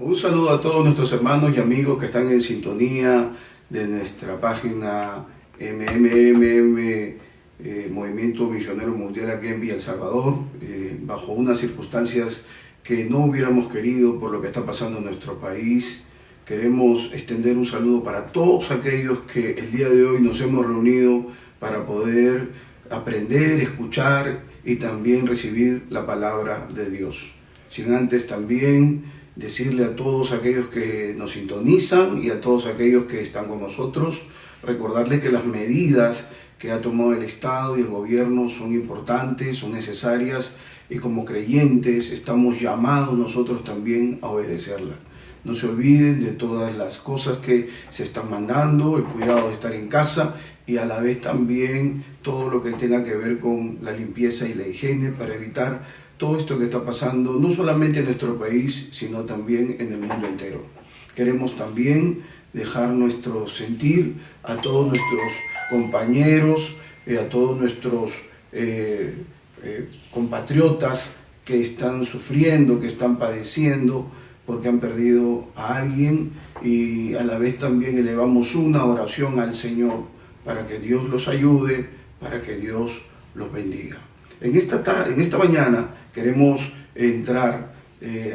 Un saludo a todos nuestros hermanos y amigos que están en sintonía de nuestra página Movimiento Misionero Mundial aquí en El Salvador, bajo unas circunstancias que no hubiéramos querido por lo que está pasando en nuestro país. Queremos extender un saludo para todos aquellos que el día de hoy nos hemos reunido para poder aprender, escuchar y también recibir la palabra de Dios. Sin antes también decirle a todos aquellos que nos sintonizan y a todos aquellos que están con nosotros, recordarles que las medidas que ha tomado el Estado y el gobierno son importantes, son necesarias, y como creyentes estamos llamados nosotros también a obedecerlas. No se olviden de todas las cosas que se están mandando, el cuidado de estar en casa y a la vez también todo lo que tenga que ver con la limpieza y la higiene para evitar todo esto que está pasando, no solamente en nuestro país, sino también en el mundo entero. Queremos también dejar nuestro sentir a todos nuestros compañeros, a todos nuestros compatriotas que están sufriendo, que están padeciendo, porque han perdido a alguien, y a la vez también elevamos una oración al Señor para que Dios los ayude, para que Dios los bendiga. En esta mañana queremos entrar,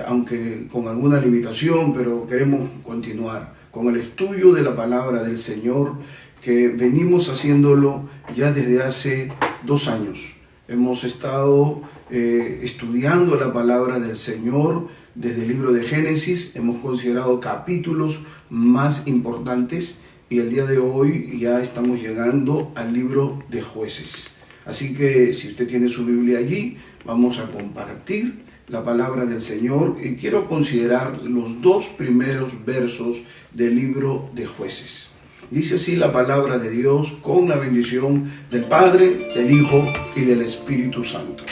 aunque con alguna limitación, pero queremos continuar con el estudio de la palabra del Señor, que venimos haciéndolo ya desde hace 2 años. Hemos estado estudiando la palabra del Señor desde el libro de Génesis, hemos considerado capítulos más importantes y el día de hoy ya estamos llegando al libro de Jueces. Así que si usted tiene su Biblia allí, vamos a compartir la palabra del Señor y quiero considerar los 2 primeros versos del libro de Jueces. Dice así la palabra de Dios con la bendición del Padre, del Hijo y del Espíritu Santo.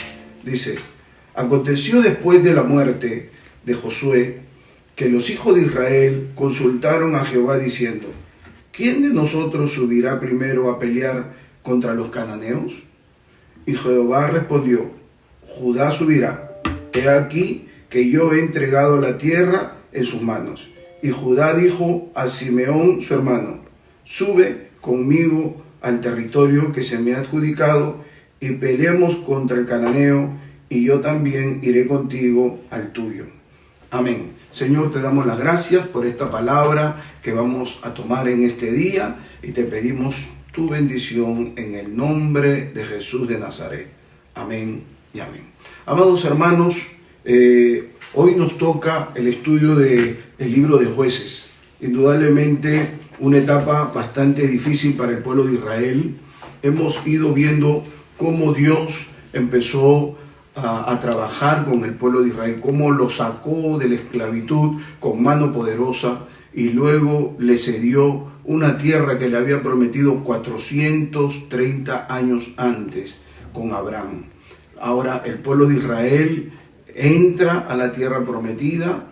Dice: aconteció después de la muerte de Josué que los hijos de Israel consultaron a Jehová diciendo: ¿quién de nosotros subirá primero a pelear contra los cananeos? Y Jehová respondió: Judá subirá. He aquí que yo he entregado la tierra en sus manos. Y Judá dijo a Simeón su hermano: sube conmigo al territorio que se me ha adjudicado y peleemos contra el cananeo, y yo también iré contigo al tuyo. Amén. Señor, te damos las gracias por esta palabra que vamos a tomar en este día y te pedimos tu bendición en el nombre de Jesús de Nazaret. Amén y amén. Amados hermanos, hoy nos toca el estudio del libro de Jueces. Indudablemente una etapa bastante difícil para el pueblo de Israel. Hemos ido viendo cómo Dios empezó a trabajar con el pueblo de Israel, cómo lo sacó de la esclavitud con mano poderosa y luego le cedió una tierra que le había prometido 430 años antes con Abraham. Ahora el pueblo de Israel entra a la tierra prometida.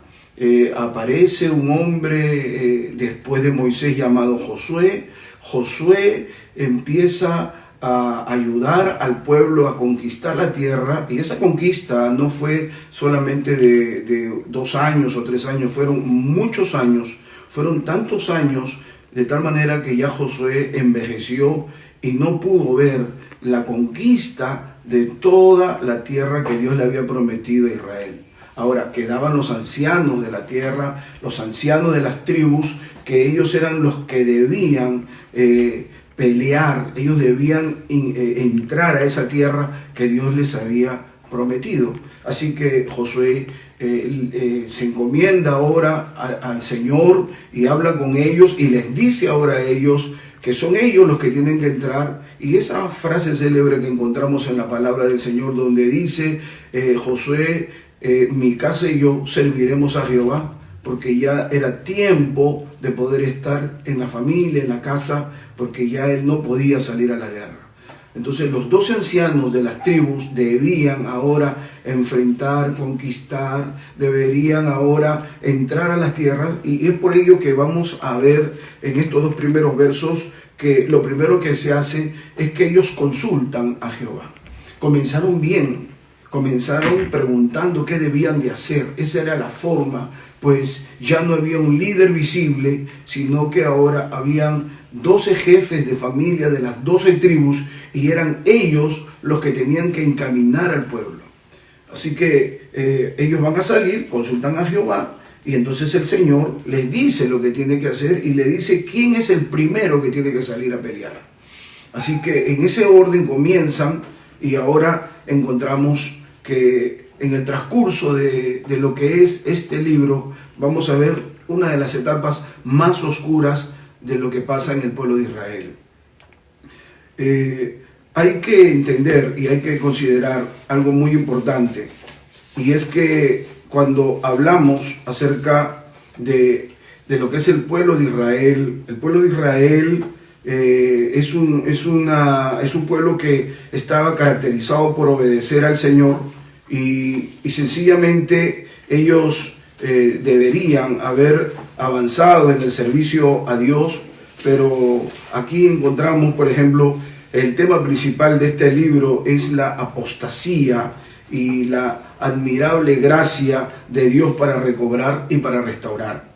Aparece un hombre después de Moisés llamado Josué. Josué empieza a ayudar al pueblo a conquistar la tierra, y esa conquista no fue solamente de 2 años o 3 años, fueron muchos años, fueron tantos años, de tal manera que ya Josué envejeció y no pudo ver la conquista de toda la tierra que Dios le había prometido a Israel. Ahora quedaban los ancianos de la tierra, los ancianos de las tribus, que ellos eran los que debían pelear, ellos debían entrar a esa tierra que Dios les había prometido. Así que Josué se encomienda ahora al Señor y habla con ellos y les dice ahora a ellos que son ellos los que tienen que entrar. Y esa frase célebre que encontramos en la palabra del Señor, donde dice Josué: mi casa y yo serviremos a Jehová, porque ya era tiempo de poder estar en la familia, en la casa, porque ya él no podía salir a la guerra. Entonces los 12 ancianos de las tribus debían ahora enfrentar, conquistar, deberían ahora entrar a las tierras, y es por ello que vamos a ver en estos 2 primeros versos que lo primero que se hace es que ellos consultan a Jehová. Comenzaron bien, comenzaron preguntando qué debían de hacer. Esa era la forma, pues ya no había un líder visible, sino que ahora habían 12 jefes de familia de las 12 tribus y eran ellos los que tenían que encaminar al pueblo. Así que ellos van a salir, consultan a Jehová y entonces el Señor les dice lo que tiene que hacer y le dice quién es el primero que tiene que salir a pelear. Así que en ese orden comienzan y ahora encontramos que en el transcurso de lo que es este libro vamos a ver una de las etapas más oscuras de lo que pasa en el pueblo de Israel. Hay que entender y hay que considerar algo muy importante, y es que cuando hablamos acerca de lo que es el pueblo de Israel es un pueblo que estaba caracterizado por obedecer al Señor y sencillamente ellos deberían haber avanzado en el servicio a Dios, pero aquí encontramos, por ejemplo, el tema principal de este libro es la apostasía y la admirable gracia de Dios para recobrar y para restaurar.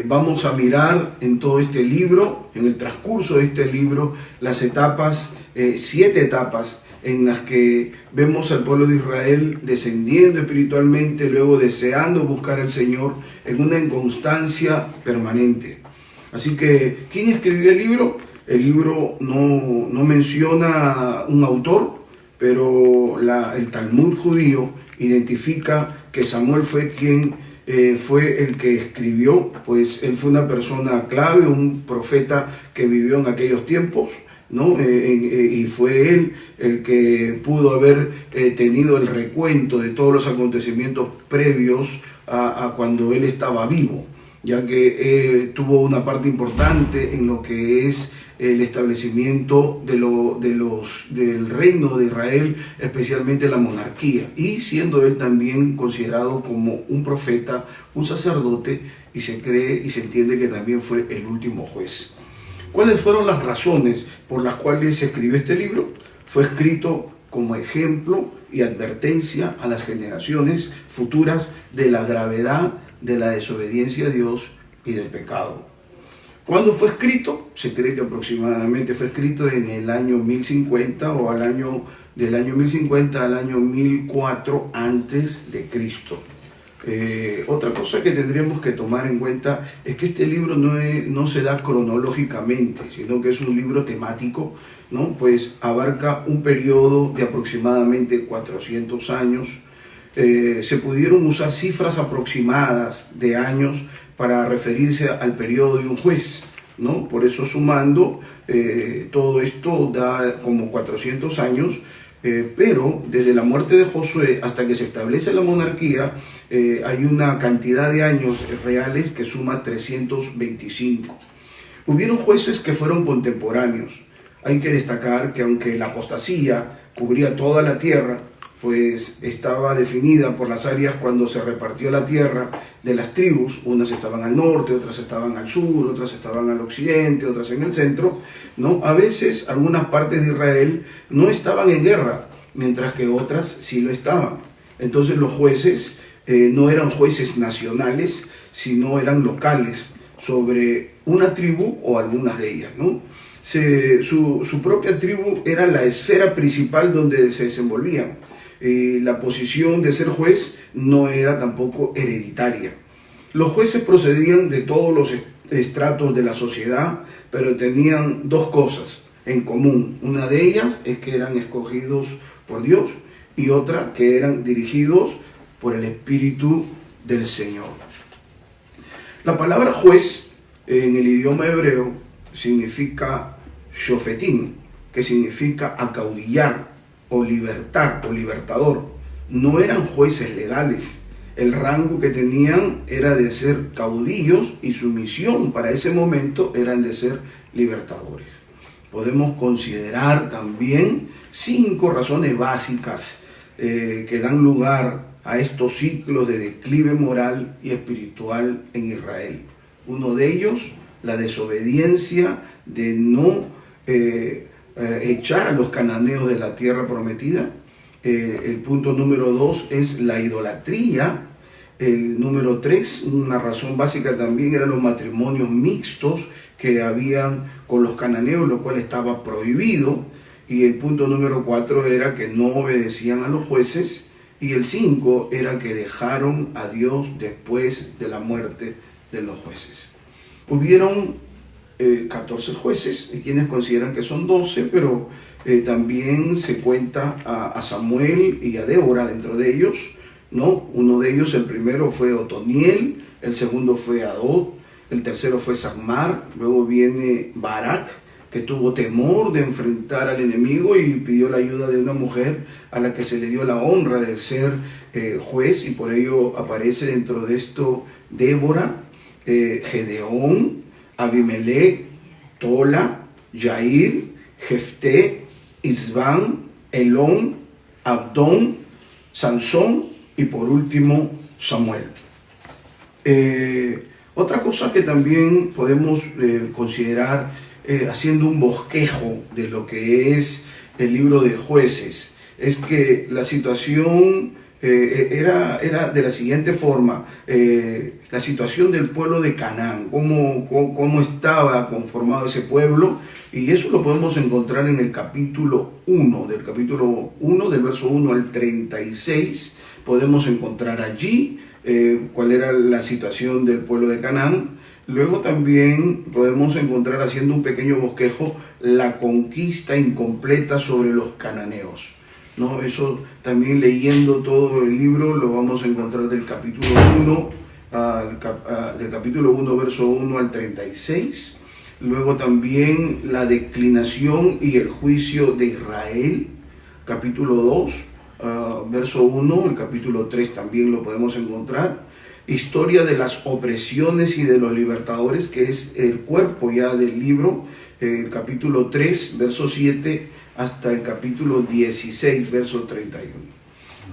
Vamos a mirar en todo este libro, en el transcurso de este libro, las etapas, 7 etapas en las que vemos al pueblo de Israel descendiendo espiritualmente, luego deseando buscar al Señor en una inconstancia permanente. Así que, ¿quién escribió el libro? El libro no menciona un autor, pero el Talmud judío identifica que Samuel fue quien fue el que escribió, pues él fue una persona clave, un profeta que vivió en aquellos tiempos, ¿no? Y fue él el que pudo haber tenido el recuento de todos los acontecimientos previos a cuando él estaba vivo, ya que tuvo una parte importante en lo que es el establecimiento del reino de Israel, especialmente la monarquía, y siendo él también considerado como un profeta, un sacerdote, y se cree y se entiende que también fue el último juez. ¿Cuáles fueron las razones por las cuales se escribió este libro? Fue escrito como ejemplo y advertencia a las generaciones futuras de la gravedad de la desobediencia a Dios y del pecado. ¿Cuándo fue escrito? Se cree que aproximadamente fue escrito en el año 1050 o del año 1050 al año 1004 antes de Cristo. Otra cosa que tendríamos que tomar en cuenta es que este libro no se da cronológicamente, sino que es un libro temático, ¿no? Pues abarca un periodo de aproximadamente 400 años. Se pudieron usar cifras aproximadas de años para referirse al periodo de un juez, ¿no? Por eso sumando todo esto da como 400 años, pero desde la muerte de Josué hasta que se establece la monarquía hay una cantidad de años reales que suma 325. Hubieron jueces que fueron contemporáneos. Hay que destacar que aunque la apostasía cubría toda la tierra, pues estaba definida por las áreas cuando se repartió la tierra de las tribus. Unas estaban al norte, otras estaban al sur, otras estaban al occidente, otras en el centro, ¿no? A veces algunas partes de Israel no estaban en guerra, mientras que otras sí lo estaban. Entonces los jueces no eran jueces nacionales, sino eran locales sobre una tribu o algunas de ellas, ¿no? Su propia tribu era la esfera principal donde se desenvolvían. La posición de ser juez no era tampoco hereditaria. Los jueces procedían de todos los estratos de la sociedad, pero tenían 2 cosas en común. Una de ellas es que eran escogidos por Dios y otra que eran dirigidos por el Espíritu del Señor. La palabra juez en el idioma hebreo significa shofetim, que significa acaudillar o libertar o libertador. No eran jueces legales. El rango que tenían era de ser caudillos y su misión para ese momento era de ser libertadores. Podemos considerar también 5 razones básicas que dan lugar a estos ciclos de declive moral y espiritual en Israel. Uno de ellos, la desobediencia de no echar a los cananeos de la tierra prometida. El punto número 2 es la idolatría. El número 3, una razón básica también, eran los matrimonios mixtos que habían con los cananeos, lo cual estaba prohibido. Y el punto número 4 era que no obedecían a los jueces. Y el 5 era que dejaron a Dios después de la muerte de los jueces. Hubieron 14 jueces, hay quienes consideran que son 12, pero también se cuenta a Samuel y a Débora dentro de ellos, ¿no? Uno de ellos, el primero fue Otoniel, el segundo fue Adod, el tercero fue Samar, luego viene Barak, que tuvo temor de enfrentar al enemigo y pidió la ayuda de una mujer a la que se le dio la honra de ser juez, y por ello aparece dentro de esto Débora, Gedeón, Abimelech, Tola, Yair, Jefté, Isbán, Elón, Abdón, Sansón y por último Samuel. Otra cosa que también podemos considerar haciendo un bosquejo de lo que es el libro de Jueces es que la situación era de la siguiente forma. La situación del pueblo de Canaán, cómo estaba conformado ese pueblo, y eso lo podemos encontrar en el capítulo 1, del verso 1 al 36, podemos encontrar allí cuál era la situación del pueblo de Canaán. Luego también podemos encontrar, haciendo un pequeño bosquejo, la conquista incompleta sobre los cananeos, ¿no? Eso también, leyendo todo el libro, lo vamos a encontrar del capítulo 1, verso 1 al 36. Luego también la declinación y el juicio de Israel, capítulo 2, verso 1, el capítulo 3 también lo podemos encontrar. Historia de las opresiones y de los libertadores, que es el cuerpo ya del libro, capítulo 3, verso 7, hasta el capítulo 16, verso 31.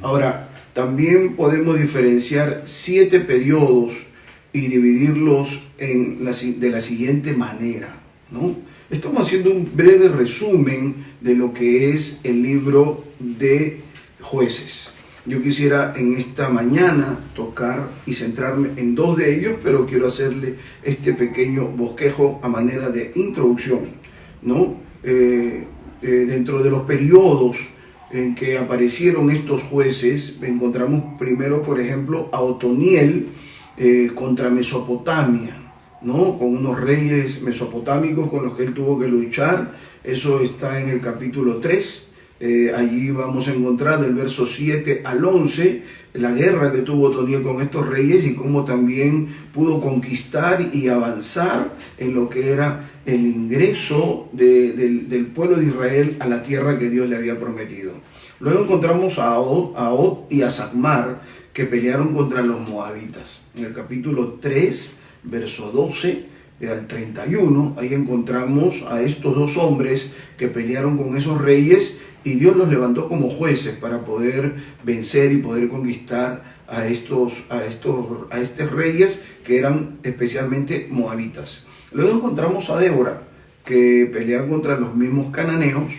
Ahora, también podemos diferenciar 7 periodos y dividirlos de la siguiente manera, ¿no? Estamos haciendo un breve resumen de lo que es el libro de Jueces. Yo quisiera en esta mañana tocar y centrarme en 2 de ellos, pero quiero hacerle este pequeño bosquejo a manera de introducción, ¿no? Dentro de los periodos en que aparecieron estos jueces, encontramos primero, por ejemplo, a Otoniel contra Mesopotamia, ¿no? Con unos reyes mesopotámicos con los que él tuvo que luchar. Eso está en el capítulo 3. Allí vamos a encontrar del verso 7 al 11 la guerra que tuvo Otoniel con estos reyes y cómo también pudo conquistar y avanzar en lo que era el ingreso del pueblo de Israel a la tierra que Dios le había prometido. Luego encontramos a Od y a Samar, que pelearon contra los moabitas. En el capítulo 3, verso 12 al 31, ahí encontramos a estos 2 hombres que pelearon con esos reyes, y Dios los levantó como jueces para poder vencer y poder conquistar a estos reyes que eran especialmente moabitas. Luego encontramos a Débora, que pelea contra los mismos cananeos,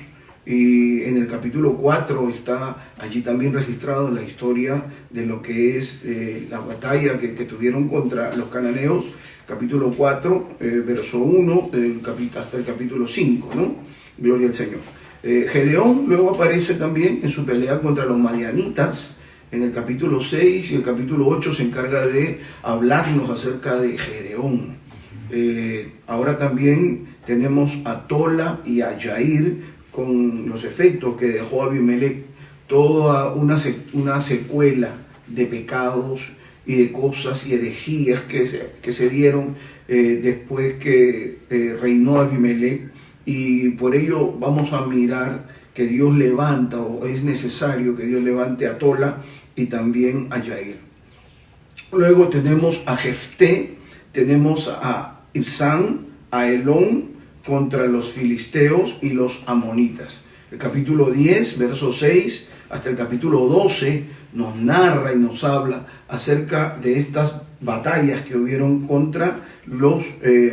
y en el capítulo 4 está allí también registrado la historia de lo que es la batalla que tuvieron contra los cananeos, capítulo 4, verso 1 hasta el capítulo 5, ¿no? Gloria al Señor. Gedeón luego aparece también en su pelea contra los madianitas en el capítulo 6, y el capítulo 8 se encarga de hablarnos acerca de Gedeón. Ahora también tenemos a Tola y a Yair con los efectos que dejó Abimelech, toda una secuela de pecados y de cosas y herejías que se dieron después que reinó Abimelech. Y por ello vamos a mirar que Dios levanta, o es necesario que Dios levante a Tola y también a Yair. Luego tenemos a Jefté, tenemos a Ibzán, a Elón contra los filisteos y los amonitas. El capítulo 10, verso 6 hasta el capítulo 12 nos narra y nos habla acerca de estas batallas que hubieron contra los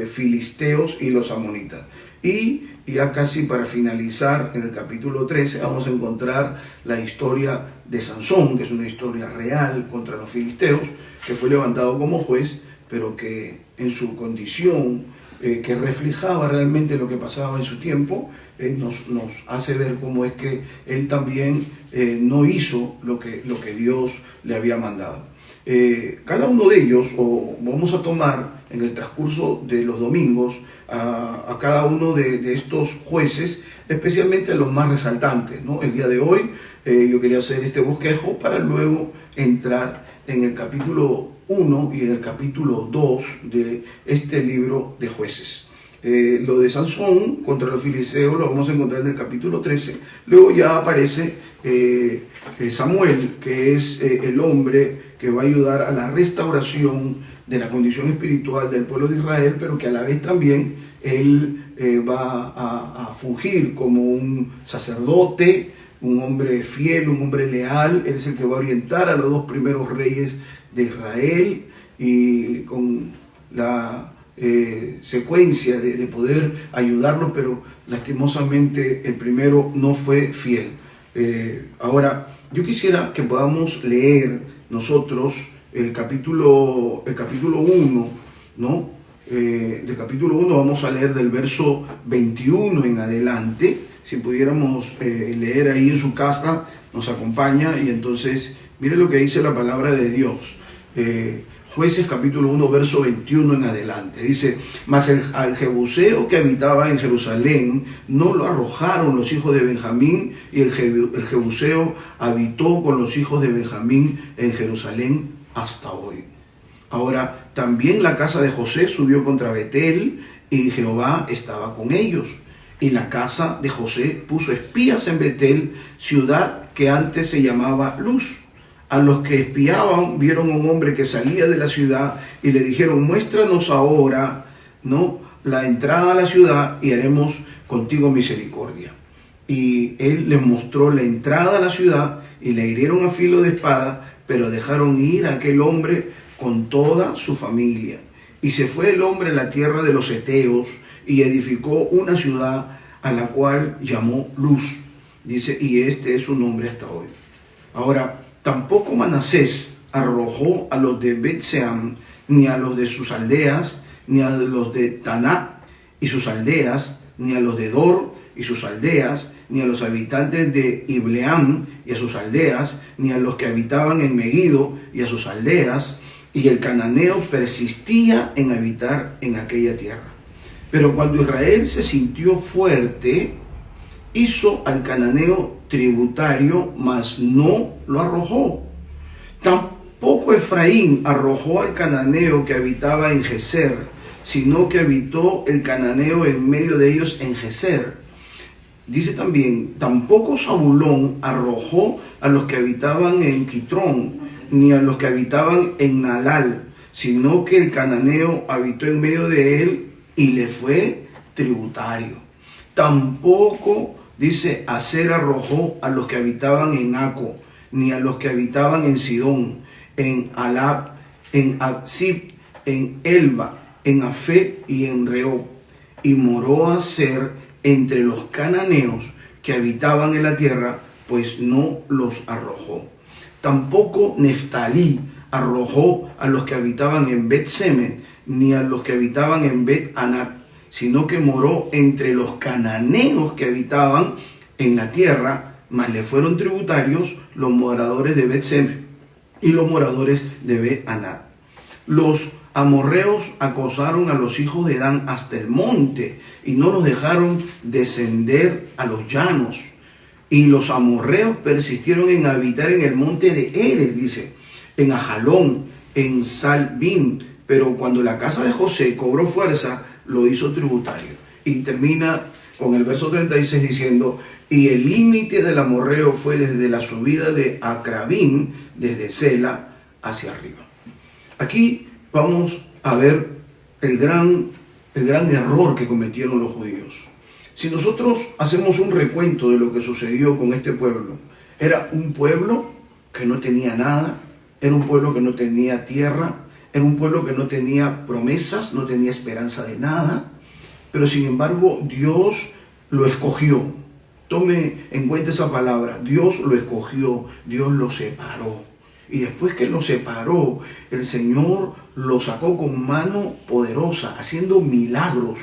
filisteos y los amonitas. Y ya casi para finalizar, en el capítulo 13 vamos a encontrar la historia de Sansón, que es una historia real contra los filisteos, que fue levantado como juez, pero que en su condición, que reflejaba realmente lo que pasaba en su tiempo, nos hace ver cómo es que él también no hizo lo que Dios le había mandado. Cada uno de ellos, o vamos a tomar en el transcurso de los domingos a cada uno de estos jueces, especialmente a los más resaltantes, ¿no? El día de hoy yo quería hacer este bosquejo para luego entrar en el capítulo 1 y en el capítulo 2 de este libro de jueces. Lo de Sansón contra los filisteos lo vamos a encontrar en el capítulo 13. Luego ya aparece Samuel, que es el hombre que va a ayudar a la restauración de la condición espiritual del pueblo de Israel, pero que a la vez también él va a fungir como un sacerdote, un hombre fiel, un hombre leal. Él es el que va a orientar a los dos primeros reyes de Israel, y con la secuencia de poder ayudarlo, pero lastimosamente el primero no fue fiel. Ahora, yo quisiera que podamos leer nosotros el capítulo 1, ¿no? Del capítulo 1 vamos a leer del verso 21 en adelante. Si pudiéramos leer ahí en su casa, nos acompaña, y entonces mire lo que dice la palabra de Dios. Jueces capítulo 1, verso 21 en adelante. Dice: mas al jebuseo que habitaba en Jerusalén no lo arrojaron los hijos de Benjamín, y el jebuseo habitó con los hijos de Benjamín en Jerusalén hasta hoy. Ahora, también la casa de José subió contra Betel, y Jehová estaba con ellos. Y la casa de José puso espías en Betel, ciudad que antes se llamaba Luz. A los que espiaban vieron a un hombre que salía de la ciudad y le dijeron: muéstranos ahora, ¿no?, la entrada a la ciudad y haremos contigo misericordia. Y él les mostró la entrada a la ciudad y le hirieron a filo de espada, pero dejaron ir a aquel hombre con toda su familia. Y se fue el hombre a la tierra de los heteos y edificó una ciudad a la cual llamó Luz. Dice, y este es su nombre hasta hoy. Ahora, tampoco Manasés arrojó a los de Bet-Seam, ni a los de sus aldeas, ni a los de Taná y sus aldeas, ni a los de Dor y sus aldeas, ni a los habitantes de Ibleam y a sus aldeas, ni a los que habitaban en Megiddo y a sus aldeas, y el cananeo persistía en habitar en aquella tierra. Pero cuando Israel se sintió fuerte, hizo al cananeo tributario, mas no lo arrojó. Tampoco Efraín arrojó al cananeo que habitaba en Geser, sino que habitó el cananeo en medio de ellos en Geser. Dice también, tampoco Zabulón arrojó a los que habitaban en Quitrón, ni a los que habitaban en Nalal, sino que el cananeo habitó en medio de él y le fue tributario. Tampoco, dice, Aser arrojó a los que habitaban en Aco, ni a los que habitaban en Sidón, en Alab, en Aksib, en Elba, en Afé y en Rehob. Y moró Aser entre los cananeos que habitaban en la tierra, pues no los arrojó. Tampoco Neftalí arrojó a los que habitaban en Bet-Semen, ni a los que habitaban en Bet-Anat, sino que moró entre los cananeos que habitaban en la tierra, mas le fueron tributarios los moradores de Bet-Semen y los moradores de Bet-Anat. Los amorreos acosaron a los hijos de Dan hasta el monte y no los dejaron descender a los llanos. Y los amorreos persistieron en habitar en el monte de Eres, dice, en Ajalón, en Salbim. Pero cuando la casa de José cobró fuerza, lo hizo tributario. Y termina con el verso 36 diciendo, y el límite del amorreo fue desde la subida de Acrabim, desde Sela hacia arriba. Aquí vamos a ver el gran error que cometieron los judíos. Si nosotros hacemos un recuento de lo que sucedió con este pueblo, era un pueblo que no tenía nada, era un pueblo que no tenía tierra, era un pueblo que no tenía promesas, no tenía esperanza de nada, pero sin embargo Dios lo escogió. Tome en cuenta esa palabra, Dios lo escogió, Dios lo separó. Y después que lo separó, el Señor lo sacó con mano poderosa, haciendo milagros.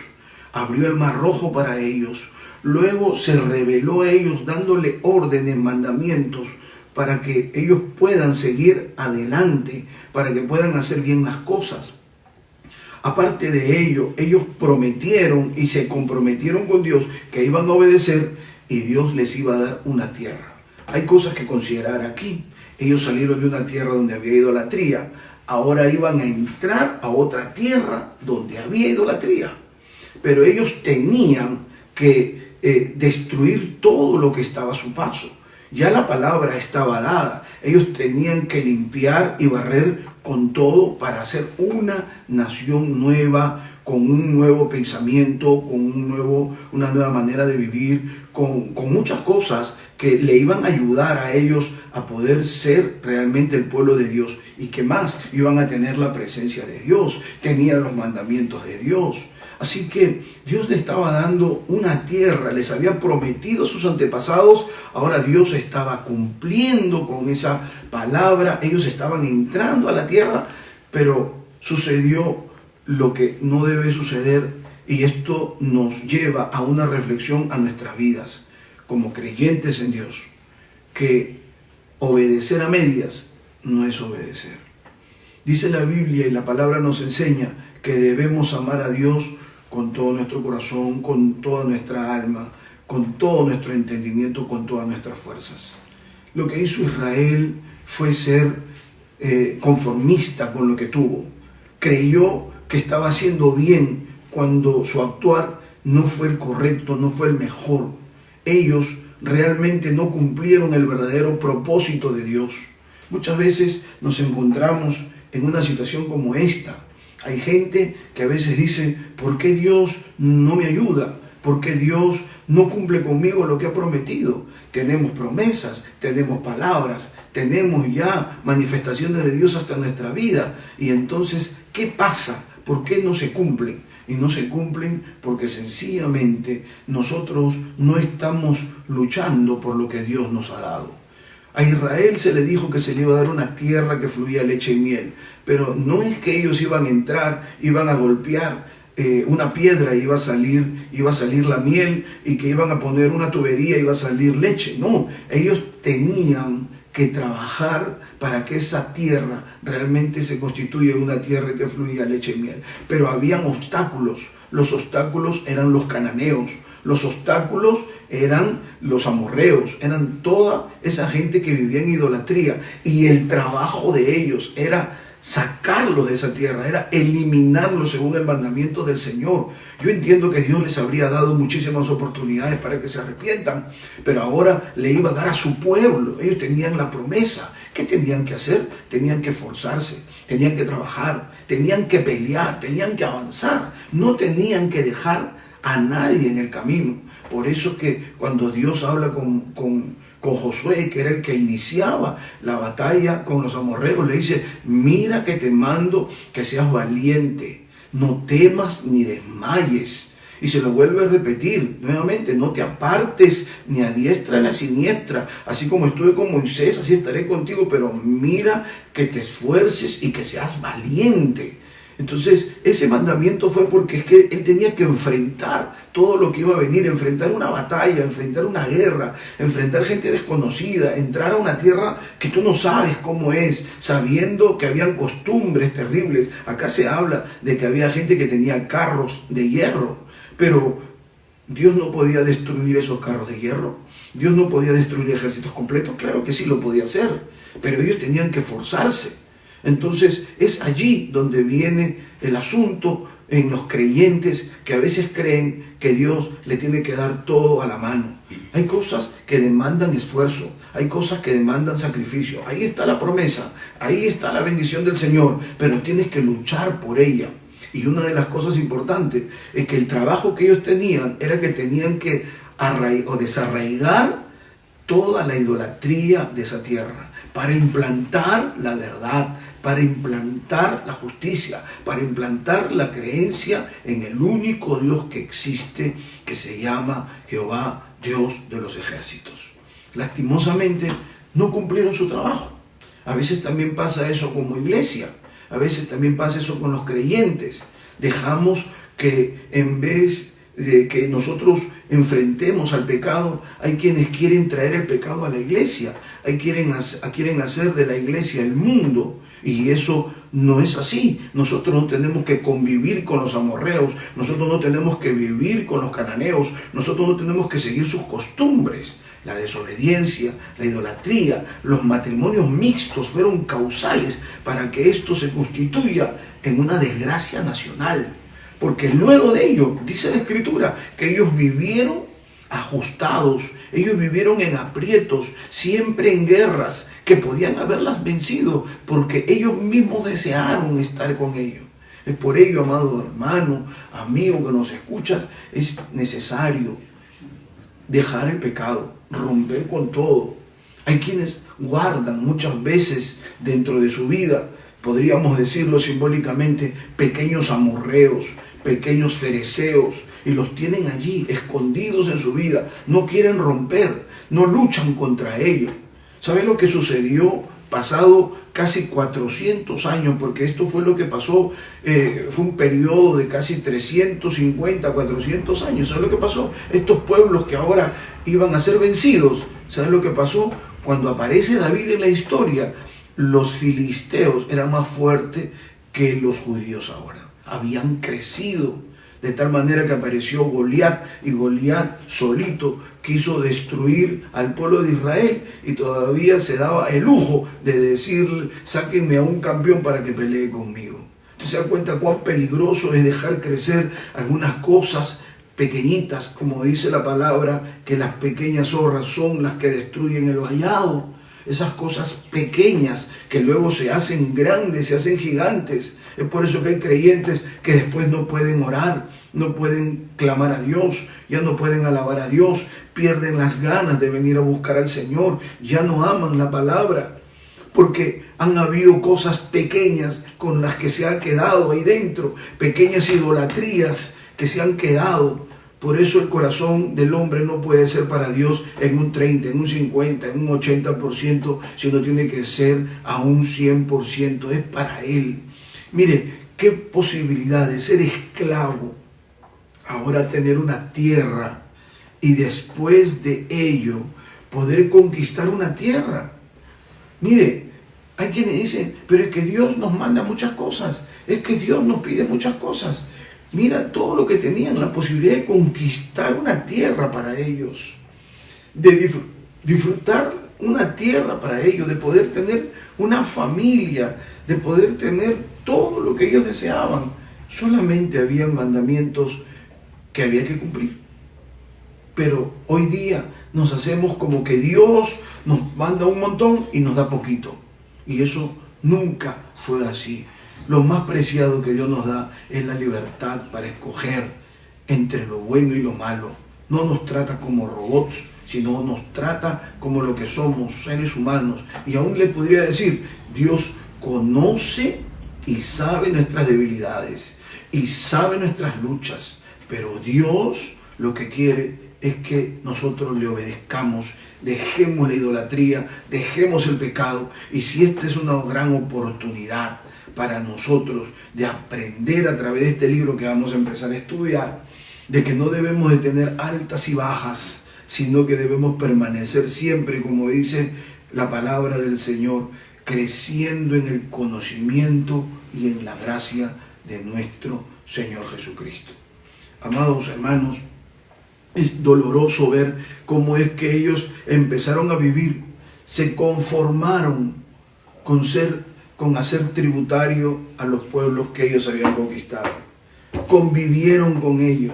Abrió el mar rojo para ellos. Luego se reveló a ellos dándole órdenes, mandamientos, para que ellos puedan seguir adelante, para que puedan hacer bien las cosas. Aparte de ello, ellos prometieron y se comprometieron con Dios que iban a obedecer y Dios les iba a dar una tierra. Hay cosas que considerar aquí. Ellos salieron de una tierra donde había idolatría. Ahora iban a entrar a otra tierra donde había idolatría. Pero ellos tenían que destruir todo lo que estaba a su paso. Ya la palabra estaba dada. Ellos tenían que limpiar y barrer con todo para hacer una nación nueva, con un nuevo pensamiento, con una nueva manera de vivir, con muchas cosas que le iban a ayudar a ellos a poder ser realmente el pueblo de Dios. Y que más, iban a tener la presencia de Dios, tenían los mandamientos de Dios. Así que Dios le estaba dando una tierra, les había prometido a sus antepasados, ahora Dios estaba cumpliendo con esa palabra, ellos estaban entrando a la tierra, pero sucedió lo que no debe suceder y esto nos lleva a una reflexión a nuestras vidas como creyentes en Dios, que obedecer a medias no es obedecer. Dice la Biblia y la palabra nos enseña que debemos amar a Dios con todo nuestro corazón, con toda nuestra alma, con todo nuestro entendimiento, con todas nuestras fuerzas. Lo que hizo Israel fue ser conformista con lo que tuvo. Creyó que estaba haciendo bien cuando su actuar no fue el correcto, no fue el mejor. Ellos realmente no cumplieron el verdadero propósito de Dios. Muchas veces nos encontramos en una situación como esta. Hay gente que a veces dice, ¿por qué Dios no me ayuda? ¿Por qué Dios no cumple conmigo lo que ha prometido? Tenemos promesas, tenemos palabras, tenemos ya manifestaciones de Dios hasta nuestra vida. Y entonces, ¿qué pasa? ¿Por qué no se cumplen? Y no se cumplen porque sencillamente nosotros no estamos luchando por lo que Dios nos ha dado. A Israel se le dijo que se le iba a dar una tierra que fluía leche y miel, pero no es que ellos iban a entrar, iban a golpear una piedra y iba a salir la miel, y que iban a poner una tubería y iba a salir leche. No, ellos tenían que trabajar para que esa tierra realmente se constituya una tierra que fluía leche y miel. Pero habían obstáculos. Los obstáculos eran los cananeos. Los obstáculos eran los amorreos, eran toda esa gente que vivía en idolatría, y el trabajo de ellos era sacarlos de esa tierra, era eliminarlos según el mandamiento del Señor. Yo entiendo que Dios les habría dado muchísimas oportunidades para que se arrepientan, pero ahora le iba a dar a su pueblo. Ellos tenían la promesa. ¿Qué tenían que hacer? Tenían que esforzarse, tenían que trabajar, tenían que pelear, tenían que avanzar, no tenían que dejar a nadie en el camino. Por eso que cuando Dios habla con Josué, que era el que iniciaba la batalla con los amorreos, le dice, mira que te mando que seas valiente, no temas ni desmayes. Y se lo vuelve a repetir nuevamente, no te apartes ni a diestra ni a siniestra, así como estuve con Moisés, así estaré contigo, pero mira que te esfuerces y que seas valiente. Entonces, ese mandamiento fue porque es que él tenía que enfrentar todo lo que iba a venir, enfrentar una batalla, enfrentar una guerra, enfrentar gente desconocida, entrar a una tierra que tú no sabes cómo es, sabiendo que habían costumbres terribles. Acá se habla de que había gente que tenía carros de hierro, pero Dios no podía destruir esos carros de hierro. Dios no podía destruir ejércitos completos. Claro que sí lo podía hacer, pero ellos tenían que forzarse. Entonces es allí donde viene el asunto en los creyentes que a veces creen que Dios le tiene que dar todo a la mano. Hay cosas que demandan esfuerzo, hay cosas que demandan sacrificio. Ahí está la promesa, ahí está la bendición del Señor, pero tienes que luchar por ella. Y una de las cosas importantes es que el trabajo que ellos tenían era que tenían que desarraigar toda la idolatría de esa tierra para implantar la verdad, para implantar la justicia, para implantar la creencia en el único Dios que existe, que se llama Jehová, Dios de los ejércitos. Lastimosamente, no cumplieron su trabajo. A veces también pasa eso como iglesia, a veces también pasa eso con los creyentes. Dejamos que en vez de que nosotros enfrentemos al pecado, hay quienes quieren traer el pecado a la iglesia, quieren hacer de la iglesia el mundo, y eso no es así. Nosotros no tenemos que convivir con los amorreos, nosotros no tenemos que vivir con los cananeos, nosotros no tenemos que seguir sus costumbres. La desobediencia, la idolatría, los matrimonios mixtos fueron causales para que esto se constituya en una desgracia nacional. Porque luego de ello, dice la Escritura, que ellos vivieron ajustados, ellos vivieron en aprietos, siempre en guerras, que podían haberlas vencido, porque ellos mismos desearon estar con ellos. Es por ello, amado hermano, amigo que nos escuchas, es necesario dejar el pecado, romper con todo. Hay quienes guardan muchas veces dentro de su vida, podríamos decirlo simbólicamente, pequeños amorreos, pequeños fereceos, y los tienen allí escondidos en su vida. No quieren romper, no luchan contra ellos. ¿Sabe lo que sucedió pasado casi 400 años? Porque esto fue lo que pasó, fue un periodo de casi 350, 400 años. ¿Sabe lo que pasó? Estos pueblos que ahora iban a ser vencidos, ¿sabe lo que pasó? Cuando aparece David en la historia, los filisteos eran más fuertes que los judíos ahora. Habían crecido de tal manera que apareció Goliat, y Goliat solito quiso destruir al pueblo de Israel, y todavía se daba el lujo de decir: sáquenme a un campeón para que pelee conmigo. Usted se da cuenta cuán peligroso es dejar crecer algunas cosas pequeñitas, como dice la palabra, que las pequeñas zorras son las que destruyen el vallado. Esas cosas pequeñas que luego se hacen grandes, se hacen gigantes. Es por eso que hay creyentes que después no pueden orar, no pueden clamar a Dios, ya no pueden alabar a Dios, pierden las ganas de venir a buscar al Señor, ya no aman la palabra, porque han habido cosas pequeñas con las que se ha quedado ahí dentro, pequeñas idolatrías que se han quedado. Por eso el corazón del hombre no puede ser para Dios en un 30, en un 50, en un 80%, sino tiene que ser a un 100%, es para Él. Mire, qué posibilidad de ser esclavo, ahora tener una tierra y después de ello poder conquistar una tierra. Mire, hay quienes dicen: pero es que Dios nos manda muchas cosas, es que Dios nos pide muchas cosas. Mira todo lo que tenían, la posibilidad de conquistar una tierra para ellos, de disfrutar una tierra para ellos, de poder tener una familia, de poder tener todo lo que ellos deseaban. Solamente habían mandamientos que había que cumplir. Pero hoy día nos hacemos como que Dios nos manda un montón y nos da poquito. Y eso nunca fue así. Lo más preciado que Dios nos da es la libertad para escoger entre lo bueno y lo malo. No nos trata como robots, sino nos trata como lo que somos, seres humanos. Y aún le podría decir: Dios conoce y sabe nuestras debilidades y sabe nuestras luchas, pero Dios lo que quiere es que nosotros le obedezcamos, dejemos la idolatría, dejemos el pecado. Y si esta es una gran oportunidad para nosotros de aprender a través de este libro que vamos a empezar a estudiar, de que no debemos de tener altas y bajas, sino que debemos permanecer siempre, como dice la palabra del Señor, creciendo en el conocimiento y en la gracia de nuestro Señor Jesucristo. Amados hermanos, es doloroso ver cómo es que ellos empezaron a vivir, se conformaron con hacer tributario a los pueblos que ellos habían conquistado. Convivieron con ellos.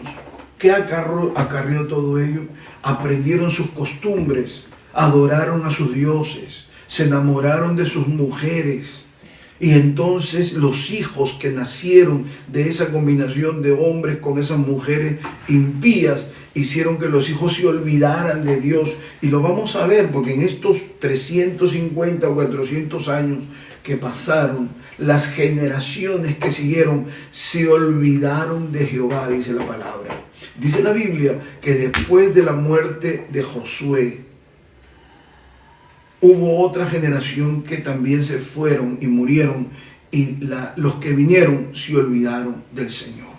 ¿Qué acarreó todo ello? Aprendieron sus costumbres, adoraron a sus dioses, se enamoraron de sus mujeres. Y entonces los hijos que nacieron de esa combinación de hombres con esas mujeres impías hicieron que los hijos se olvidaran de Dios. Y lo vamos a ver porque en estos 350 o 400 años que pasaron, las generaciones que siguieron se olvidaron de Jehová, dice la palabra. Dice la Biblia que después de la muerte de Josué, hubo otra generación que también se fueron y murieron, y los que vinieron se olvidaron del Señor.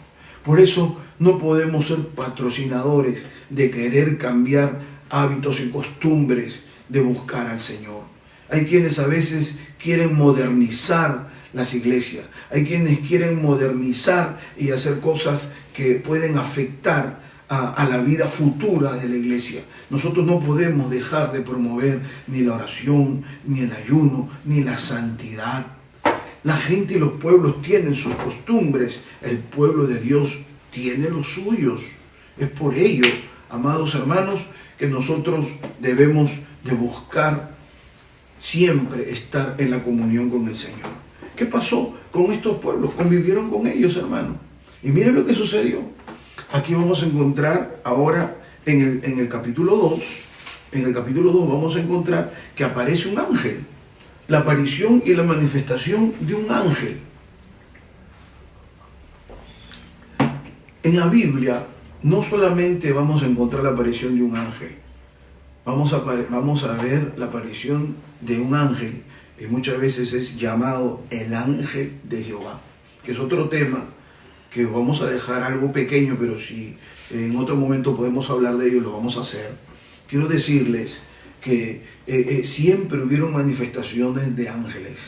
Por eso no podemos ser patrocinadores de querer cambiar hábitos y costumbres de buscar al Señor. Hay quienes a veces quieren modernizar las iglesias. Hay quienes quieren modernizar y hacer cosas que pueden afectar a la vida futura de la iglesia. Nosotros no podemos dejar de promover ni la oración, ni el ayuno, ni la santidad. La gente y los pueblos tienen sus costumbres. El pueblo de Dios tiene los suyos. Es por ello, amados hermanos, que nosotros debemos de buscar siempre estar en la comunión con el Señor. ¿Qué pasó con estos pueblos? Convivieron con ellos, hermano. Y miren lo que sucedió. Aquí vamos a encontrar ahora en el capítulo 2, en el capítulo 2 vamos a encontrar que aparece un ángel. La aparición y la manifestación de un ángel. En la Biblia no solamente vamos a encontrar la aparición de un ángel, vamos a ver la aparición de un ángel, que muchas veces es llamado el ángel de Jehová, que es otro tema que vamos a dejar algo pequeño, pero si en otro momento podemos hablar de ello, lo vamos a hacer. Quiero decirles que siempre hubieron manifestaciones de ángeles.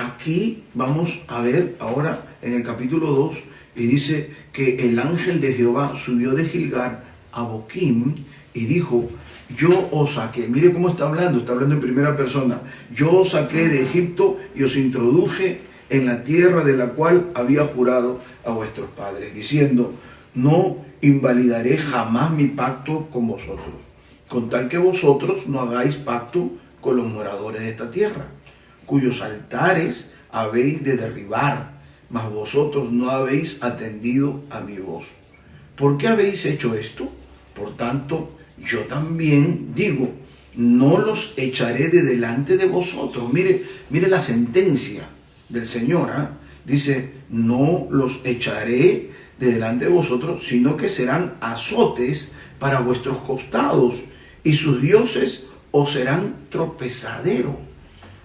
Aquí vamos a ver ahora en el capítulo 2, y dice que el ángel de Jehová subió de Gilgal a Boquim y dijo: yo os saqué. Mire cómo está hablando en primera persona. Yo os saqué de Egipto y os introduje en la tierra de la cual había jurado a vuestros padres, diciendo: no invalidaré jamás mi pacto con vosotros, con tal que vosotros no hagáis pacto con los moradores de esta tierra, cuyos altares habéis de derribar, mas vosotros no habéis atendido a mi voz. ¿Por qué habéis hecho esto? Por tanto, yo también digo: no los echaré de delante de vosotros. Mire la sentencia del Señor, ¿eh? Dice: no los echaré de delante de vosotros, sino que serán azotes para vuestros costados, y sus dioses os serán tropezadero.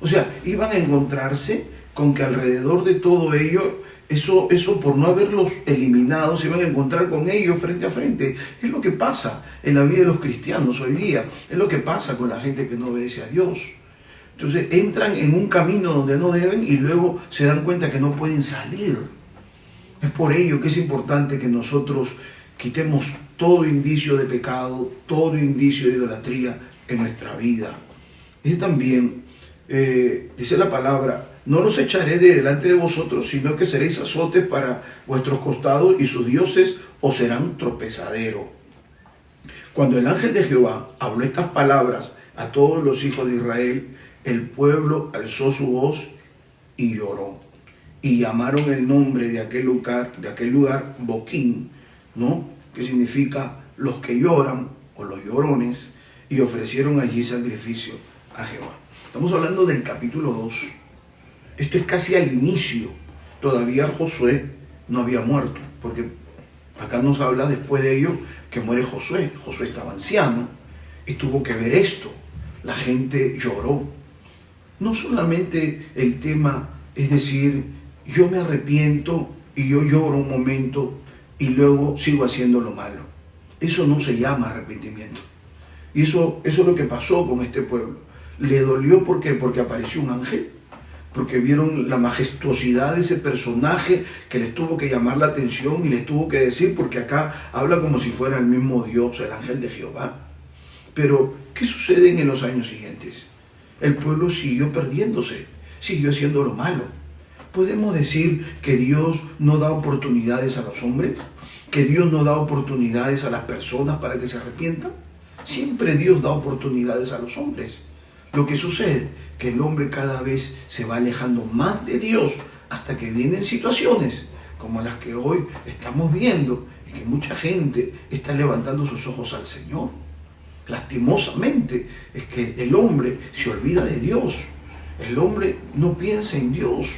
O sea, iban a encontrarse con que alrededor de todo ello, eso por no haberlos eliminado, se iban a encontrar con ellos frente a frente. Es lo que pasa en la vida de los cristianos hoy día. Es lo que pasa con la gente que no obedece a Dios. Entonces entran en un camino donde no deben y luego se dan cuenta que no pueden salir. Es por ello que es importante que nosotros quitemos todo indicio de pecado, todo indicio de idolatría en nuestra vida. Dice también, dice la palabra: no los echaré de delante de vosotros, sino que seréis azotes para vuestros costados, y sus dioses os serán tropezadero. Cuando el ángel de Jehová habló estas palabras a todos los hijos de Israel, el pueblo alzó su voz y lloró. Y llamaron el nombre de aquel lugar Boquim, ¿no? Que significa los que lloran o los llorones, y ofrecieron allí sacrificio a Jehová. Estamos hablando del capítulo 2. Esto es casi al inicio. Todavía Josué no había muerto, porque acá nos habla después de ello que muere Josué. Josué estaba anciano y tuvo que ver esto. La gente lloró. No solamente el tema es decir: yo me arrepiento y yo lloro un momento y luego sigo haciendo lo malo. Eso no se llama arrepentimiento. Y eso es lo que pasó con este pueblo. Le dolió porque apareció un ángel, porque vieron la majestuosidad de ese personaje que les tuvo que llamar la atención y les tuvo que decir, porque acá habla como si fuera el mismo Dios, el ángel de Jehová. Pero, ¿qué sucede en los años siguientes? El pueblo siguió perdiéndose, siguió haciendo lo malo. ¿Podemos decir que Dios no da oportunidades a los hombres? ¿Que Dios no da oportunidades a las personas para que se arrepientan? Siempre Dios da oportunidades a los hombres. Lo que sucede, que el hombre cada vez se va alejando más de Dios, hasta que vienen situaciones como las que hoy estamos viendo, y que mucha gente está levantando sus ojos al Señor. Lastimosamente es que el hombre se olvida de Dios. El hombre no piensa en Dios.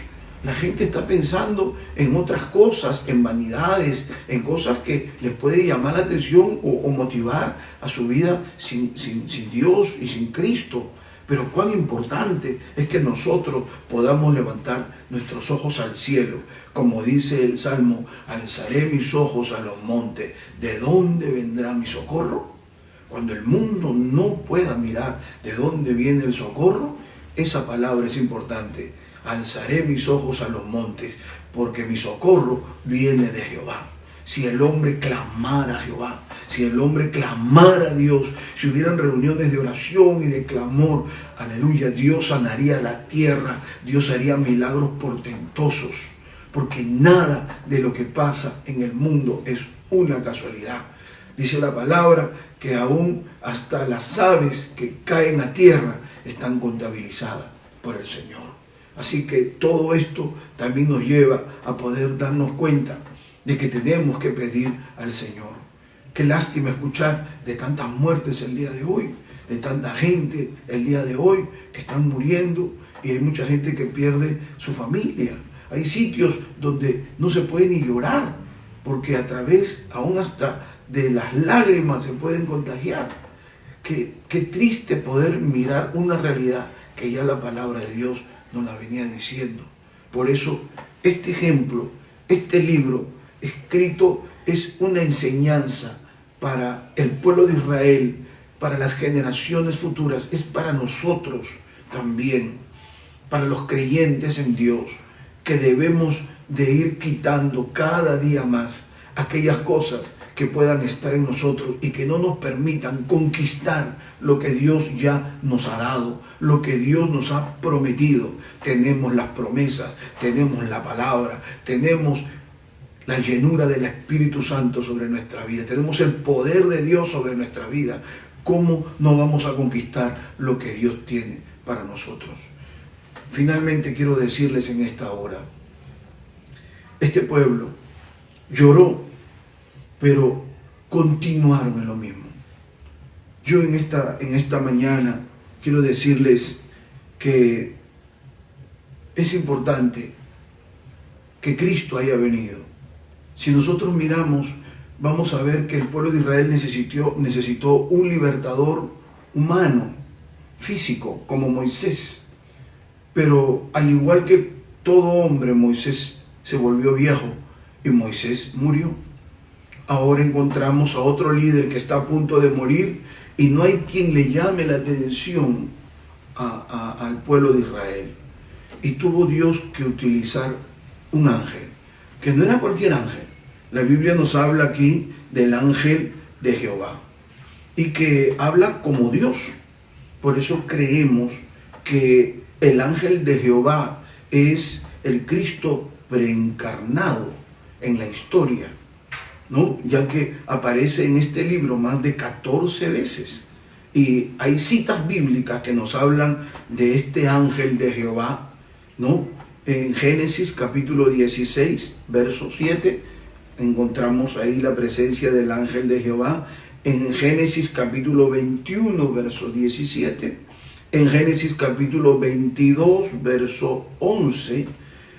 La gente está pensando en otras cosas, en vanidades, en cosas que les puede llamar la atención o motivar a su vida sin Dios y sin Cristo. Pero cuán importante es que nosotros podamos levantar nuestros ojos al cielo. Como dice el Salmo, alzaré mis ojos a los montes. ¿De dónde vendrá mi socorro? Cuando el mundo no pueda mirar de dónde viene el socorro, esa palabra es importante. Alzaré mis ojos a los montes, porque mi socorro viene de Jehová. Si el hombre clamara a Jehová, si el hombre clamara a Dios, si hubieran reuniones de oración y de clamor, aleluya, Dios sanaría la tierra, Dios haría milagros portentosos, porque nada de lo que pasa en el mundo es una casualidad. Dice la palabra que aún hasta las aves que caen a tierra están contabilizadas por el Señor. Así que todo esto también nos lleva a poder darnos cuenta de que tenemos que pedir al Señor. Qué lástima escuchar de tantas muertes el día de hoy, de tanta gente el día de hoy que están muriendo, y hay mucha gente que pierde su familia. Hay sitios donde no se puede ni llorar, porque a través, aún hasta de las lágrimas, se pueden contagiar. Qué triste poder mirar una realidad que ya la palabra de Dios nos la venía diciendo. Por eso, este ejemplo, este libro escrito es una enseñanza para el pueblo de Israel, para las generaciones futuras, es para nosotros también, para los creyentes en Dios, que debemos de ir quitando cada día más aquellas cosas que puedan estar en nosotros y que no nos permitan conquistar lo que Dios ya nos ha dado, lo que Dios nos ha prometido. Tenemos las promesas, tenemos la palabra, tenemos la llenura del Espíritu Santo sobre nuestra vida, tenemos el poder de Dios sobre nuestra vida. ¿Cómo no vamos a conquistar lo que Dios tiene para nosotros? Finalmente quiero decirles en esta hora, este pueblo lloró, pero continuaron en lo mismo. Yo en esta mañana quiero decirles que es importante que Cristo haya venido. Si nosotros miramos, vamos a ver que el pueblo de Israel necesitó un libertador humano, físico, como Moisés. Pero al igual que todo hombre, Moisés se volvió viejo y Moisés murió. Ahora encontramos a otro líder que está a punto de morir y no hay quien le llame la atención al pueblo de Israel. Y tuvo Dios que utilizar un ángel, que no era cualquier ángel. La Biblia nos habla aquí del ángel de Jehová y que habla como Dios. Por eso creemos que el ángel de Jehová es el Cristo preencarnado en la historia, ¿no? Ya que aparece en este libro más de 14 veces. Y hay citas bíblicas que nos hablan de este ángel de Jehová, ¿no? En Génesis capítulo 16, verso 7, encontramos ahí la presencia del ángel de Jehová. En Génesis capítulo 21, verso 17. En Génesis capítulo 22, verso 11.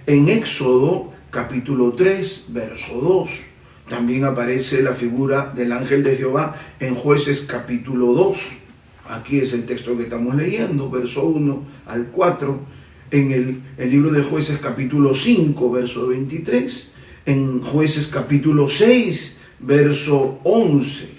En Éxodo capítulo 3, verso 2. También aparece la figura del ángel de Jehová en Jueces capítulo 2. Aquí es el texto que estamos leyendo, verso 1 al 4. En el libro de Jueces capítulo 5, verso 23. En Jueces capítulo 6, verso 11.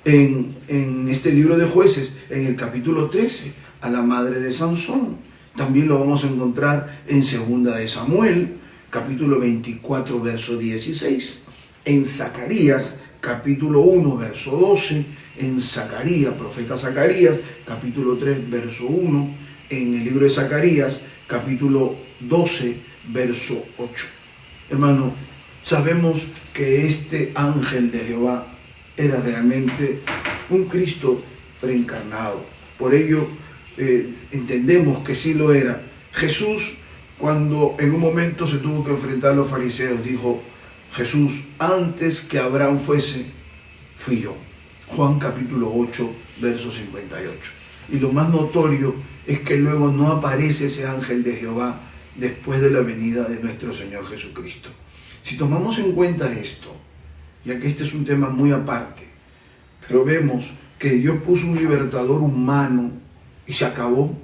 En este libro de Jueces, en el capítulo 13, a la madre de Sansón. También lo vamos a encontrar en Segunda de Samuel, capítulo 24, verso 16. En Zacarías, capítulo 1, verso 12. En Zacarías, profeta Zacarías, capítulo 3, verso 1. En el libro de Zacarías, capítulo 12, verso 8. Hermano, sabemos que este ángel de Jehová era realmente un Cristo preencarnado. Por ello, entendemos que sí lo era. Jesús, cuando en un momento se tuvo que enfrentar a los fariseos, dijo: Jesús, antes que Abraham fuese, fui yo. Juan capítulo 8, verso 58. Y lo más notorio es que luego no aparece ese ángel de Jehová después de la venida de nuestro Señor Jesucristo. Si tomamos en cuenta esto, ya que este es un tema muy aparte, pero vemos que Dios puso un libertador humano y se acabó,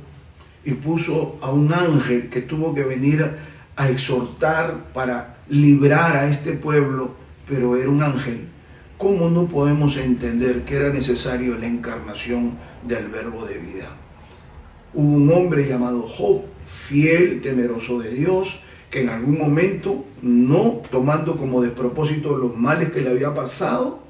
y puso a un ángel que tuvo que venir a exhortar para librar a este pueblo, pero era un ángel. ¿Cómo no podemos entender que era necesario la encarnación del Verbo de vida? Hubo un hombre llamado Job, fiel, temeroso de Dios, que en algún momento, no tomando como despropósito los males que le había pasado,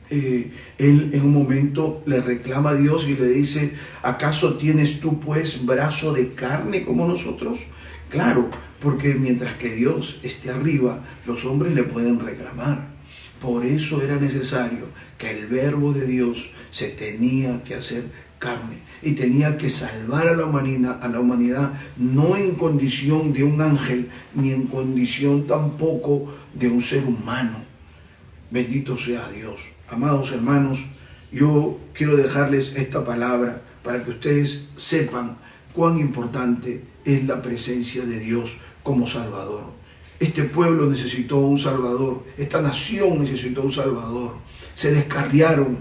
él en un momento le reclama a Dios y le dice: ¿acaso tienes tú pues brazo de carne como nosotros? Claro, porque mientras que Dios esté arriba, los hombres le pueden reclamar. Por eso era necesario que el Verbo de Dios se tenía que hacer carne y tenía que salvar a la humanidad, no en condición de un ángel, ni en condición tampoco de un ser humano. Bendito sea Dios. Amados hermanos, yo quiero dejarles esta palabra para que ustedes sepan cuán importante es la presencia de Dios como Salvador. Este pueblo necesitó un Salvador, esta nación necesitó un Salvador. Se descarriaron,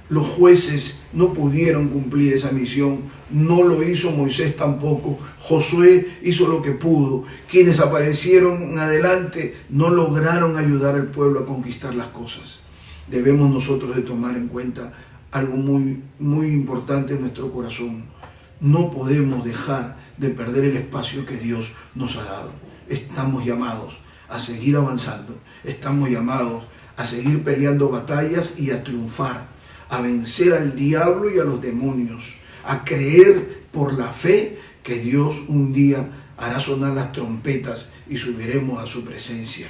los jueces no pudieron cumplir esa misión, no lo hizo Moisés tampoco, Josué hizo lo que pudo. Quienes aparecieron adelante no lograron ayudar al pueblo a conquistar las cosas. Debemos nosotros de tomar en cuenta algo muy importante en nuestro corazón. No podemos dejar de perder el espacio que Dios nos ha dado. Estamos llamados a seguir avanzando, estamos llamados a seguir peleando batallas y a triunfar, a vencer al diablo y a los demonios, a creer por la fe que Dios un día hará sonar las trompetas y subiremos a su presencia.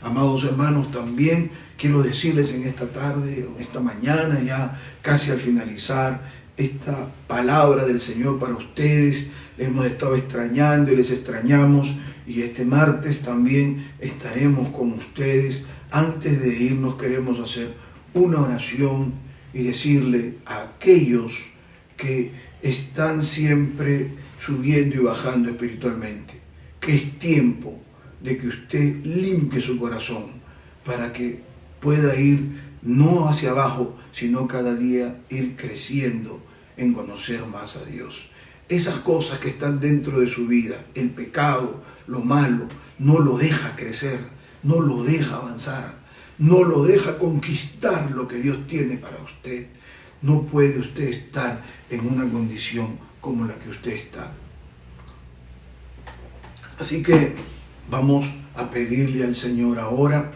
Amados hermanos, también quiero decirles en esta tarde, en esta mañana, ya casi al finalizar, esta palabra del Señor para ustedes. Les hemos estado extrañando y les extrañamos, y este martes también estaremos con ustedes. Antes de irnos queremos hacer una oración y decirle a aquellos que están siempre subiendo y bajando espiritualmente que es tiempo de que usted limpie su corazón para que pueda ir no hacia abajo, sino cada día ir creciendo en conocer más a Dios. Esas cosas que están dentro de su vida, el pecado, lo malo, no lo deja crecer, no lo deja avanzar, no lo deja conquistar lo que Dios tiene para usted. No puede usted estar en una condición como la que usted está. Así que vamos a pedirle al Señor ahora.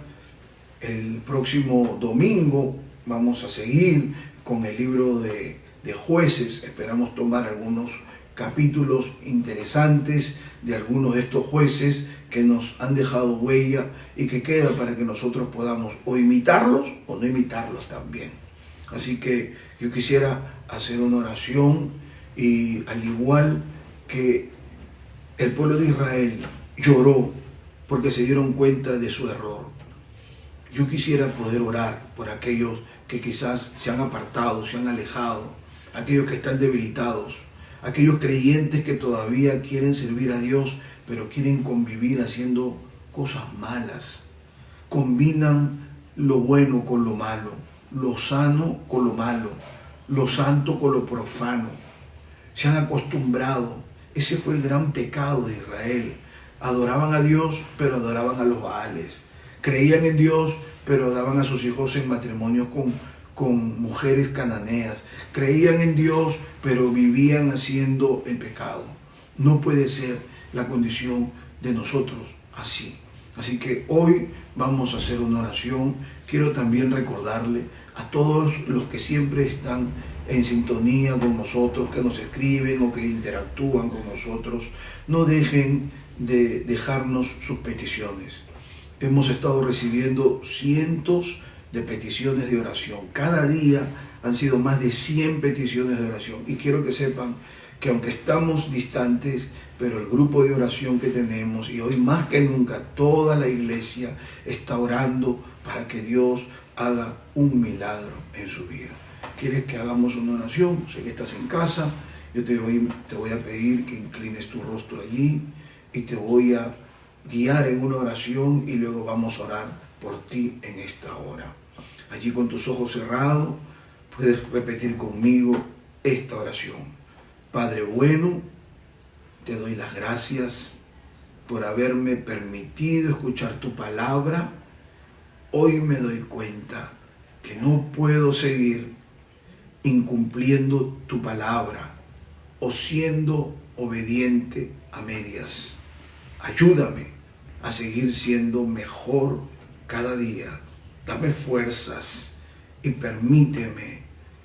El próximo domingo vamos a seguir con el libro de Jueces. Esperamos tomar algunos capítulos interesantes de algunos de estos jueces que nos han dejado huella y que queda para que nosotros podamos o imitarlos o no imitarlos también. Así que yo quisiera hacer una oración, y al igual que el pueblo de Israel lloró porque se dieron cuenta de su error, yo quisiera poder orar por aquellos que quizás se han apartado, se han alejado, aquellos que están debilitados, aquellos creyentes que todavía quieren servir a Dios, pero quieren convivir haciendo cosas malas. Combinan lo bueno con lo malo, lo sano con lo malo, lo santo con lo profano. Se han acostumbrado. Ese fue el gran pecado de Israel. Adoraban a Dios, pero adoraban a los Baales. Creían en Dios, pero daban a sus hijos en matrimonio con mujeres cananeas. Creían en Dios, pero vivían haciendo el pecado. No puede ser la condición de nosotros así. Así que hoy vamos a hacer una oración. Quiero también recordarle a todos los que siempre están en sintonía con nosotros, que nos escriben o que interactúan con nosotros, no dejen de dejarnos sus peticiones. Hemos estado recibiendo cientos de peticiones de oración. Cada día han sido más de 100 peticiones de oración. Y quiero que sepan que aunque estamos distantes, pero el grupo de oración que tenemos, y hoy más que nunca toda la iglesia está orando para que Dios haga un milagro en su vida. ¿Quieres que hagamos una oración? Sé que estás en casa. Yo te voy a pedir que inclines tu rostro allí y te voy a guiar en una oración y luego vamos a orar por ti en esta hora. Allí con tus ojos cerrados puedes repetir conmigo esta oración. Padre bueno, te doy las gracias por haberme permitido escuchar tu palabra. Hoy me doy cuenta que no puedo seguir incumpliendo tu palabra o siendo obediente a medias. Ayúdame a seguir siendo mejor cada día. Dame fuerzas y permíteme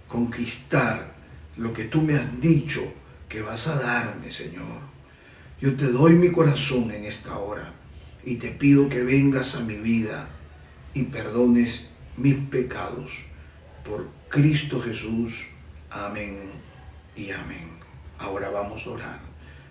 conquistar lo que tú me has dicho que vas a darme, Señor. Yo te doy mi corazón en esta hora y te pido que vengas a mi vida y perdones mis pecados. Por Cristo Jesús. Amén y amén. Ahora vamos a orar.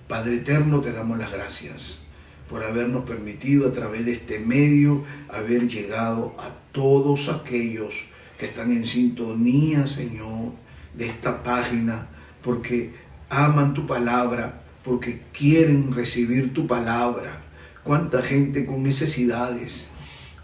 Padre eterno, te damos las gracias por habernos permitido a través de este medio haber llegado a todos aquellos que están en sintonía, Señor, de esta página, porque aman tu palabra, porque quieren recibir tu palabra. Cuánta gente con necesidades,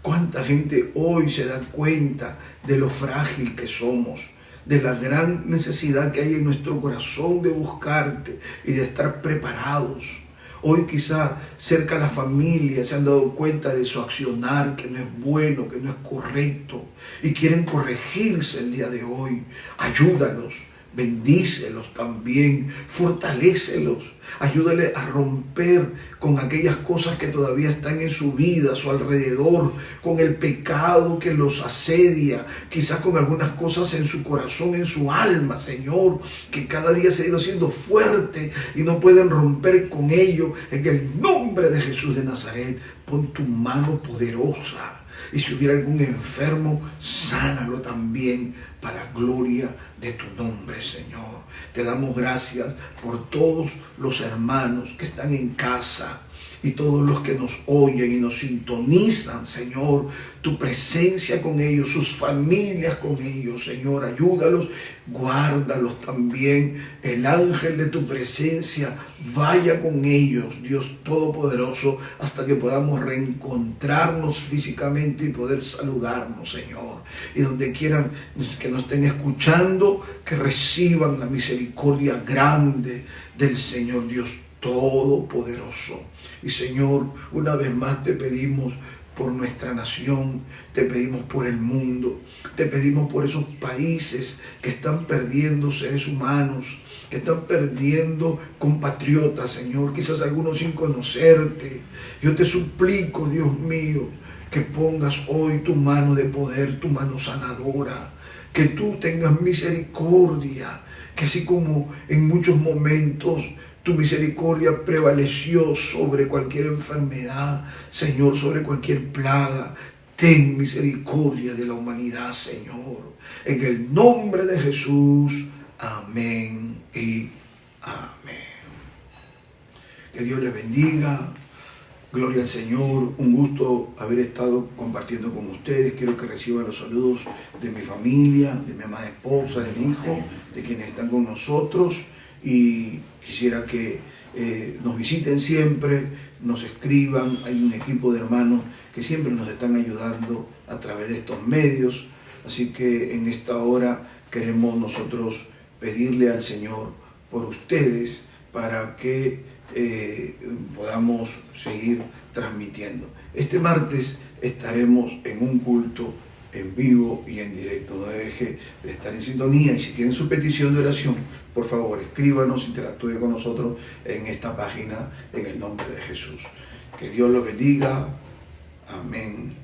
cuánta gente hoy se da cuenta de lo frágil que somos, de la gran necesidad que hay en nuestro corazón de buscarte y de estar preparados. Hoy quizá cerca de la familia se han dado cuenta de su accionar que no es bueno, que no es correcto y quieren corregirse el día de hoy. Ayúdalos, bendícelos también, fortalécelos, ayúdale a romper con aquellas cosas que todavía están en su vida, a su alrededor, con el pecado que los asedia, quizás con algunas cosas en su corazón, en su alma, Señor, que cada día se ha ido haciendo fuerte y no pueden romper con ello. En el nombre de Jesús de Nazaret, pon tu mano poderosa. Y si hubiera algún enfermo, sánalo también para gloria de tu nombre, Señor. Te damos gracias por todos los hermanos que están en casa y todos los que nos oyen y nos sintonizan, Señor. Tu presencia con ellos, sus familias con ellos, Señor. Ayúdalos, guárdalos también. El ángel de tu presencia vaya con ellos, Dios Todopoderoso, hasta que podamos reencontrarnos físicamente y poder saludarnos, Señor. Y donde quieran que nos estén escuchando, que reciban la misericordia grande del Señor Dios Todopoderoso. Y Señor, una vez más te pedimos por nuestra nación, te pedimos por el mundo, te pedimos por esos países que están perdiendo seres humanos, que están perdiendo compatriotas, Señor, quizás algunos sin conocerte. Yo te suplico, Dios mío, que pongas hoy tu mano de poder, tu mano sanadora, que tú tengas misericordia, que así como en muchos momentos tu misericordia prevaleció sobre cualquier enfermedad, Señor, sobre cualquier plaga. Ten misericordia de la humanidad, Señor. En el nombre de Jesús. Amén y amén. Que Dios les bendiga. Gloria al Señor. Un gusto haber estado compartiendo con ustedes. Quiero que reciban los saludos de mi familia, de mi amada esposa, de mi hijo, de quienes están con nosotros. Y quisiera que nos visiten siempre, nos escriban. Hay un equipo de hermanos que siempre nos están ayudando a través de estos medios. Así que en esta hora queremos nosotros pedirle al Señor por ustedes para que podamos seguir transmitiendo. Este martes estaremos en un culto en vivo y en directo. No deje de estar en sintonía, y si tienen su petición de oración, por favor escríbanos, interactúe con nosotros en esta página en el nombre de Jesús. Que Dios los bendiga. Amén.